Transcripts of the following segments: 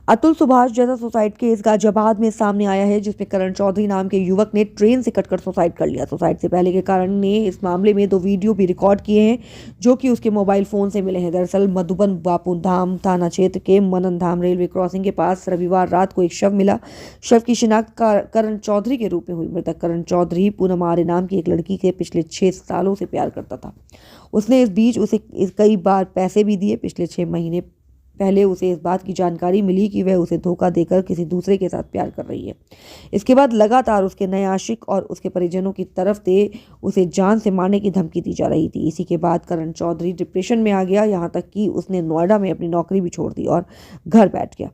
अतुल सुभाष जैसा suicide case Ghaziabad में सामने आया है, जिसमें करण चौधरी नाम के युवक ने ट्रेन से कटकर सुसाइड कर लिया। सुसाइड से पहले के करण ने इस मामले में 2 वीडियो भी रिकॉर्ड किए हैं, जो कि उसके मोबाइल फोन से मिले हैं। दरअसल मधुबन बापूधाम थाना क्षेत्र के मनन धाम रेलवे क्रॉसिंग के पास रविवार रात को एक शव मिला। शव की शिनाख्त करण चौधरी के रूप में हुई। मृतक करण चौधरी पूनम आर्य नाम की एक लड़की से पिछले 6 सालों से प्यार करता था। उसने इस बीच उसे कई बार पैसे भी दिए। पिछले 6 महीने पहले उसे इस बात की जानकारी मिली कि वह उसे धोखा देकर किसी दूसरे के साथ प्यार कर रही है। इसके बाद लगातार उसके नए आशिक और उसके परिजनों की तरफ से उसे जान से मारने की धमकी दी जा रही थी। इसी के बाद करण चौधरी डिप्रेशन में आ गया, यहाँ तक कि उसने नोएडा में अपनी नौकरी भी छोड़ दी और घर बैठ गया।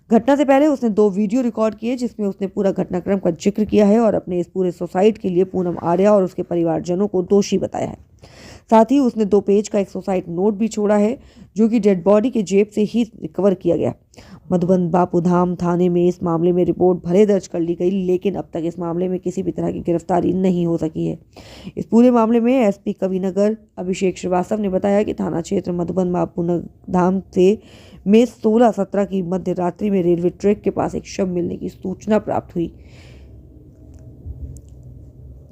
घटना से पहले उसने 2 वीडियो रिकॉर्ड किए, जिसमें उसने पूरा घटनाक्रम का जिक्र किया है और अपने इस पूरे सुसाइड के लिए पूनम आर्या और उसके परिवारजनों को दोषी बताया है। साथ ही उसने 2 पेज का एक सुसाइड नोट भी छोड़ा है, जो कि डेड बॉडी के जेब से ही रिकवर किया गया। मधुबन बापूधाम थाने में इस मामले में रिपोर्ट भले दर्ज कर ली गई, लेकिन अब तक इस मामले में किसी भी तरह की गिरफ्तारी नहीं हो सकी है। इस पूरे मामले में एसपी कविनगर अभिषेक श्रीवास्तव ने बताया कि थाना क्षेत्र मधुबन बापूधाम से में 16-17 की मध्य रात्रि में रेलवे ट्रैक के पास एक शव मिलने की सूचना प्राप्त हुई,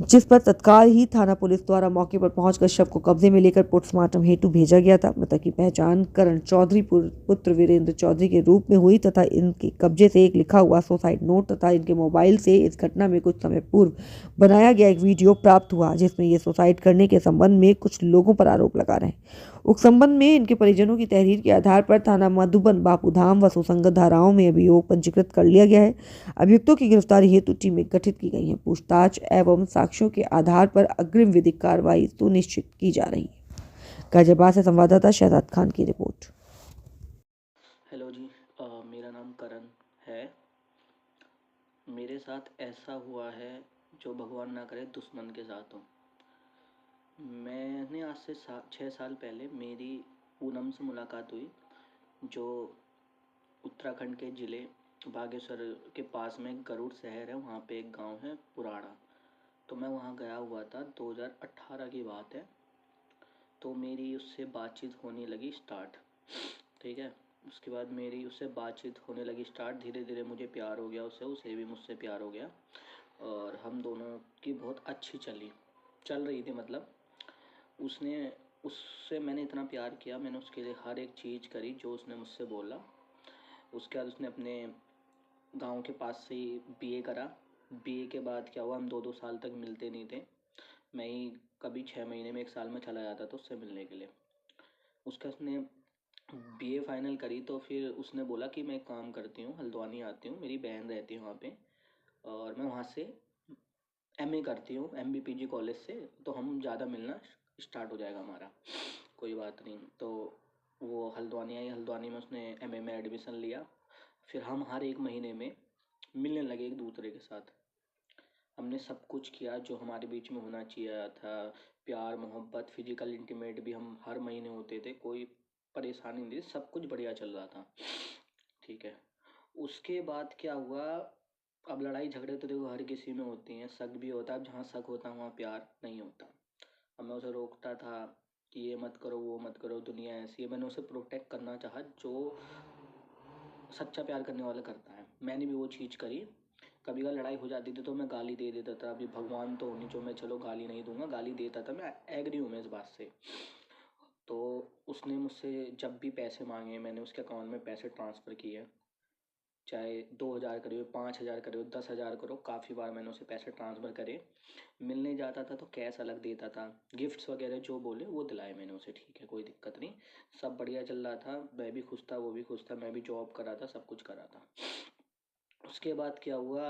जिस पर तत्काल ही थाना पुलिस द्वारा मौके पर पहुंचकर शव को कब्जे में लेकर पोस्टमार्टम हेतु भेजा गया था। मृतक की पहचान करण चौधरी पुत्र वीरेंद्र चौधरी के रूप में हुई तथा इनके कब्जे से एक लिखा हुआ सुसाइड नोट तथा इनके मोबाइल से इस घटना में कुछ समय पूर्व बनाया गया एक वीडियो प्राप्त हुआ, जिसमें ये सुसाइड करने के संबंध में कुछ लोगों पर आरोप लगा रहे हैं। उक्त संबंध में इनके परिजनों की तहरीर के आधार पर थाना मधुबन बापूधाम व सुसंगत धाराओं में अभियोग पंजीकृत कर लिया गया है। अभियुक्तों की गिरफ्तारी हेतु टीमें गठित की गई हैं। पूछताछ एवं साक्ष्यों के आधार पर अग्रिम विधिक कार्रवाई सुनिश्चित की जा रही है। गाजियाबाद से संवाददाता शहजाद खान की रिपोर्ट। हेलो जी। मेरा नाम करण है। मेरे साथ ऐसा हुआ है जो भगवान ना करे दुश्मन के साथ हो। मैंने आज से 6 साल पहले मेरी पूनम से मुलाकात हुई, जो उत्तराखंड के ज़िले बागेश्वर के पास में गरुड़ शहर है, वहाँ पे एक गांव है पुराड़ा। तो मैं वहाँ गया हुआ था, 2018 की बात है। तो मेरी उससे बातचीत होने लगी स्टार्ट, ठीक है। उसके बाद मेरी उससे बातचीत होने लगी स्टार्ट, धीरे धीरे मुझे प्यार हो गया उससे, उसे भी मुझसे प्यार हो गया और हम दोनों की बहुत अच्छी चल रही थी। मतलब उसने उससे मैंने इतना प्यार किया, मैंने उसके लिए हर एक चीज़ करी जो उसने मुझसे बोला। उसके बाद उसने अपने गांव के पास से ही बीए करा। बीए के बाद क्या हुआ, हम 2-2 साल तक मिलते नहीं थे। मैं ही कभी 6 महीने में 1 साल में चला जाता था उससे मिलने के लिए। उसका उसने बीए फाइनल करी तो फिर उसने बोला कि मैं एक काम करती हूँ, हल्द्वानी आती हूँ, मेरी बहन रहती है वहाँ पे और मैं वहाँ से एमए करती हूँ एमबीपीजी कॉलेज से, तो हम ज़्यादा मिलना स्टार्ट हो जाएगा हमारा, कोई बात नहीं। तो वो हल्द्वानी आई, हल्द्वानी में उसने एमए में एडमिशन लिया। फिर हम हर एक महीने में मिलने लगे एक दूसरे के साथ। हमने सब कुछ किया जो हमारे बीच में होना चाहिए था, प्यार मोहब्बत फिजिकल इंटीमेट भी हम हर महीने होते थे, कोई परेशानी नहीं थी, सब कुछ बढ़िया चल रहा था, ठीक है। उसके बाद क्या हुआ, अब लड़ाई झगड़े तो देखो हर किसी में होती हैं, शक भी होता है, अब जहाँ शक होता है वहाँ प्यार नहीं होता। अब मैं उसे रोकता था कि ये मत करो वो मत करो, दुनिया ऐसी है। मैंने उसे प्रोटेक्ट करना चाहा जो सच्चा प्यार करने वाला करता है, मैंने भी वो चीज़ करी। कभी कभी लड़ाई हो जाती थी तो मैं गाली दे देता था, अभी भगवान तो नहीं जो मैं चलो गाली नहीं दूंगा, गाली देता था, मैं एग्री हूँ मैं इस बात से। तो उसने मुझसे जब भी पैसे मांगे मैंने उसके अकाउंट में पैसे ट्रांसफ़र किए, चाहे 2,000 करो 5,000 करो 10,000 करो, काफ़ी बार मैंने उसे पैसे ट्रांसफ़र करे। मिलने जाता था तो कैश अलग देता था, गिफ्ट्स वगैरह जो बोले वो दिलाए मैंने उसे, ठीक है, कोई दिक्कत नहीं। सब बढ़िया चल रहा था, मैं भी खुश था वो भी खुश था, मैं भी जॉब कर रहा था, सब कुछ कर रहा था। उसके बाद क्या हुआ,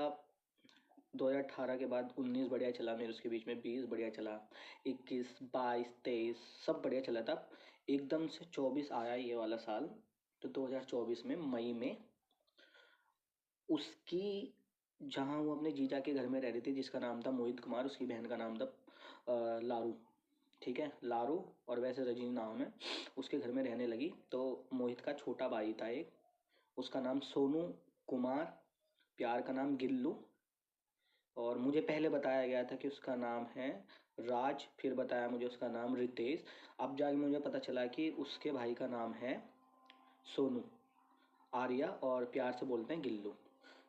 2018 के बाद 19 बढ़िया चला मेरे उसके बीच में, 20 बढ़िया चला, 21 22 23 सब बढ़िया चला था। एकदम से 24 आया ये वाला साल, तो 2024 में मई में उसकी, जहाँ वो अपने जीजा के घर में रह रही थी जिसका नाम था मोहित कुमार, उसकी बहन का नाम था लारू, ठीक है, लारू, और वैसे रजनी नाम है। उसके घर में रहने लगी। तो मोहित का छोटा भाई था एक, उसका नाम सोनू कुमार, प्यार का नाम गिल्लू, और मुझे पहले बताया गया था कि उसका नाम है राज, फिर बताया मुझे उसका नाम रितेश। अब जाके मुझे पता चला कि उसके भाई का नाम है सोनू। आर्या और प्यार से बोलते हैं गिल्लू।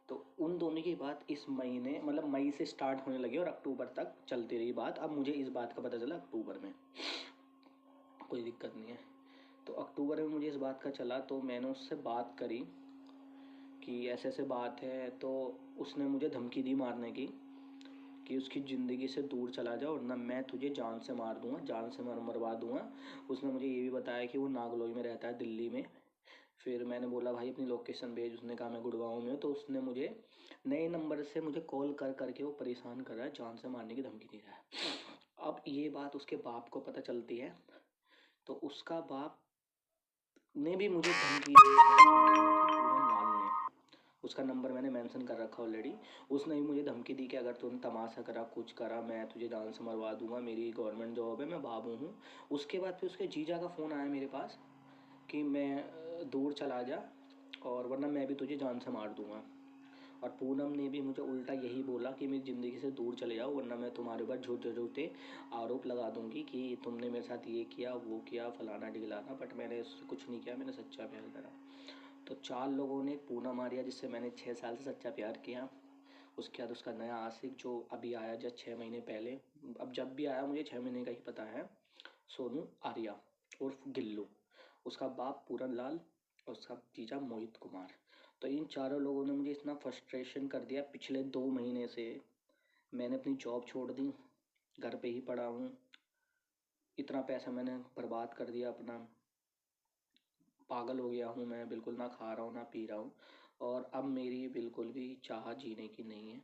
तो उन दोनों की बात इस महीने मतलब मई से स्टार्ट होने लगी और अक्टूबर तक चलती रही बात। अब मुझे इस बात का पता चला अक्टूबर में, कोई दिक्कत नहीं है। तो अक्टूबर में मुझे इस बात का चला, तो मैंने उससे बात करी कि ऐसे ऐसे बात है। तो उसने मुझे धमकी दी मारने की, कि उसकी ज़िंदगी से दूर चला जाओ वरना मैं तुझे जान से मार दूंगा, जान से मरवा दूंगा। उसने मुझे ये भी बताया कि वो नागलोई में रहता है, दिल्ली में। फिर मैंने बोला भाई अपनी लोकेशन भेज। उसने कहा मैं गुड़गांव में हूँ। तो उसने मुझे नए नंबर से मुझे कॉल कर करके वो परेशान कर रहा है, जान से मारने की धमकी दे रहा है। अब ये बात उसके बाप को पता चलती है, तो उसका बाप ने भी मुझे धमकी दी है, पूरन लाल ने। उसका नंबर मैंने मेंशन कर रखा ऑलरेडी। उसने भी मुझे धमकी दी कि अगर तूने तमाशा करा, कुछ करा, मैं तुझे जान से मरवा दूंगा, मेरी गवर्नमेंट जॉब है, मैं बाबू हूँ। उसके बाद फिर उसके जीजा का फ़ोन आया मेरे पास कि मैं दूर चला जा और वरना मैं भी तुझे जान से मार दूंगा। और पूनम ने भी मुझे उल्टा यही बोला कि मेरी ज़िंदगी से दूर चले जाओ वरना मैं तुम्हारे ऊपर झूठे झूठे आरोप लगा दूंगी कि तुमने मेरे साथ ये किया, वो किया, फलाना ढिलाना। बट मैंने उससे कुछ नहीं किया, मैंने सच्चा प्यार करा। तो 4 लोगों ने पूनम आर्या, जिससे मैंने 6 साल से सच्चा प्यार किया, उसके बाद उसका नया आशिक जो अभी आया जब 6 महीने पहले, अब जब भी आया मुझे 6 महीने का ही पता है, सोनू आर्या उर्फ गिल्लू, उसका बाप पूरन लाल और उसका जीजा मोहित कुमार। तो इन चारों लोगों ने मुझे इतना फ्रस्ट्रेशन कर दिया पिछले 2 महीने से। मैंने अपनी जॉब छोड़ दी, घर पे ही पड़ा हूँ। इतना पैसा मैंने बर्बाद कर दिया अपना, पागल हो गया हूँ मैं, बिल्कुल ना खा रहा हूँ ना पी रहा हूँ। और अब मेरी बिल्कुल भी चाह जीने की नहीं है,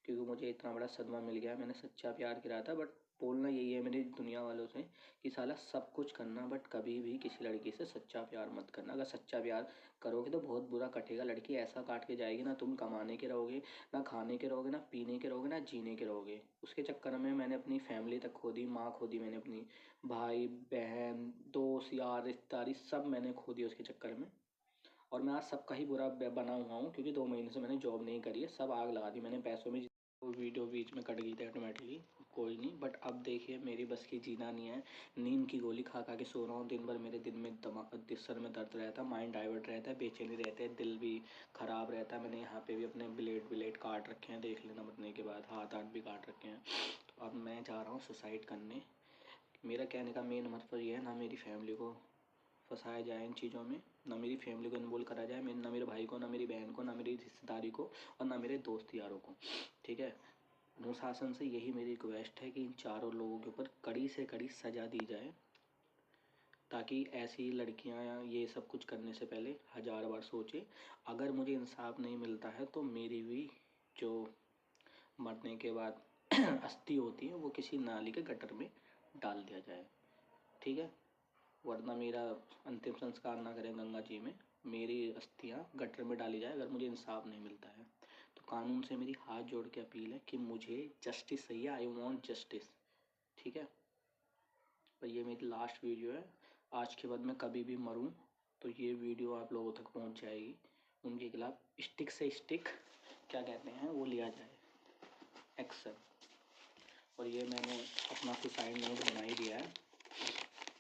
क्योंकि मुझे इतना बड़ा सदमा मिल गया। मैंने सच्चा प्यार किया था। बट बोलना यही है मेरी दुनिया वालों से कि साला सब कुछ करना बट कभी भी किसी लड़की से सच्चा प्यार मत करना। अगर सच्चा प्यार करोगे तो बहुत बुरा कटेगा। लड़की ऐसा काट के जाएगी ना, तुम कमाने के रहोगे, ना खाने के रहोगे, ना पीने के रहोगे, ना जीने के रहोगे। उसके चक्कर में मैंने अपनी फैमिली तक खो दी, माँ खो दी मैंने अपनी, भाई बहन दोस्त यार रिश्तेदारी सब मैंने खो दी उसके चक्कर में। और मैं आज सबका ही बुरा बना हुआ हूँ, क्योंकि 2 महीने से मैंने जॉब नहीं करी है, सब आग लगा दी मैंने पैसों में। वो वीडियो बीच में कट गई थी ऑटोमेटिकली, कोई नहीं। बट अब देखिए मेरी बस की जीना नहीं है। नींद की गोली खा खा के सो रहा हूँ दिन भर। मेरे दिन में सर में दर्द रहता है, माइंड डाइवर्ट रहता है, बेचैनी रहते हैं, दिल भी ख़राब रहता है। मैंने यहाँ पे भी अपने ब्लेड काट रखे हैं, देख लेना मरने के बाद, हाथ भी काट रखे हैं। तो अब मैं जा रहा हूँ सुसाइड करने। मेरा कहने का मेन मतलब ये है, ना मेरी फैमिली को फंसाया जाए इन चीज़ों में, ना मेरी फैमिली को इन्वॉल्व करा जाए, ना मेरे भाई को, ना मेरी बहन को, ना मेरी रिश्तेदारी को, और ना मेरे दोस्त यारों को। ठीक है, अनुशासन से यही मेरी रिक्वेस्ट है कि इन चारों लोगों के ऊपर कड़ी से कड़ी सज़ा दी जाए, ताकि ऐसी लड़कियां ये सब कुछ करने से पहले 1000 बार सोचे। अगर मुझे इंसाफ नहीं मिलता है तो मेरी भी जो मरने के बाद अस्थि होती है वो किसी नाली के गटर में डाल दिया जाए। ठीक है, वरना मेरा अंतिम संस्कार ना करें गंगा जी में, मेरी अस्थियाँ गटर में डाली जाए अगर मुझे इंसाफ नहीं मिलता है। तो कानून से मेरी हाथ जोड़ के अपील है कि मुझे जस्टिस चाहिए, आई वॉन्ट जस्टिस। ठीक है, और ये मेरी लास्ट वीडियो है। आज के बाद मैं कभी भी मरूं तो ये वीडियो आप लोगों तक पहुंच जाएगी। उनके खिलाफ स्टिक से स्टिक क्या कहते हैं वो लिया जाए, एक्शन। और ये मैंने अपना सुसाइड नोट बना ही दिया है,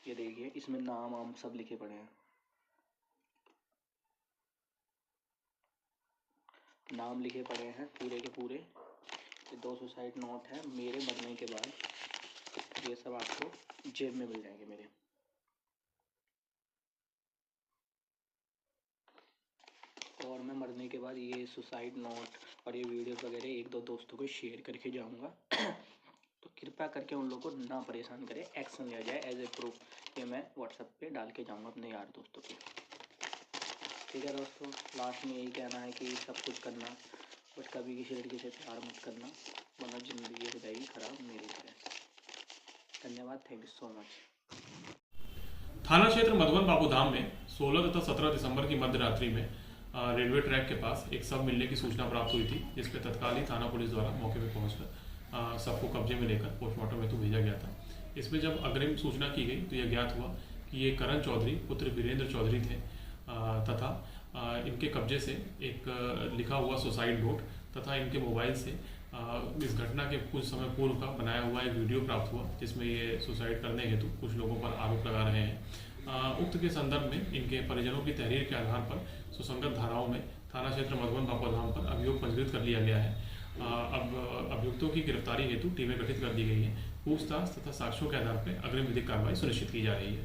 ये देखिए इसमें नाम वाम सब लिखे पड़े हैं, नाम लिखे पड़े हैं पूरे के पूरे। ये 2 सुसाइड नोट हैं मेरे मरने के बाद, ये सब आपको जेब में मिल जाएंगे मेरे। और मैं मरने के बाद ये सुसाइड नोट और ये वीडियोस वगैरह 1-2 दोस्तों को शेयर करके जाऊंगा। तो कृपया करके उन लोगों को ना परेशान करें, एक्शन लिया जाए एज ए प्रूफ। ये मैं व्हाट्सएप पे डाल के जाऊंगा अपने यार दोस्तों के। ठीक है दोस्तों, लास्ट में यही कहना है कि सब कुछ करना बट कभी किसी लड़की से प्यार मत करना, वरना ज़िंदगी हो जाएगी ख़राब मेरी तरह। धन्यवाद, थैंक यू सो मच। थाना क्षेत्र मधुबन बाबूधाम में 16 तथा 17 दिसंबर की मध्य रात्रि में रेलवे ट्रैक के पास एक शव मिलने की सूचना प्राप्त हुई थी, जिस पर तत्काल ही थाना पुलिस द्वारा मौके पर पहुंचकर शव को कब्जे में लेकर पोस्टमार्टम हेतु भेजा गया था। इसमें जब अग्रिम सूचना की गई तो यह ज्ञात हुआ कि ये करण चौधरी पुत्र वीरेंद्र चौधरी थे तथा इनके कब्जे से एक लिखा हुआ सुसाइड नोट तथा इनके मोबाइल से इस घटना के कुछ समय पूर्व का बनाया हुआ एक वीडियो प्राप्त हुआ, जिसमें ये सुसाइड करने हेतु कुछ लोगों पर आरोप लगा रहे हैं। उक्त के संदर्भ में इनके परिजनों की तहरीर के आधार पर सुसंगत धाराओं में थाना क्षेत्र मधुबन बापूधाम पर अभियोग पंजीकृत कर लिया गया है। अब अभियुक्तों की गिरफ्तारी हेतु टीमें गठित कर दी गई हैं। पूछताछ तथा साक्ष्यों के आधार पर अग्रिम विधिक कार्रवाई सुनिश्चित की जा रही है।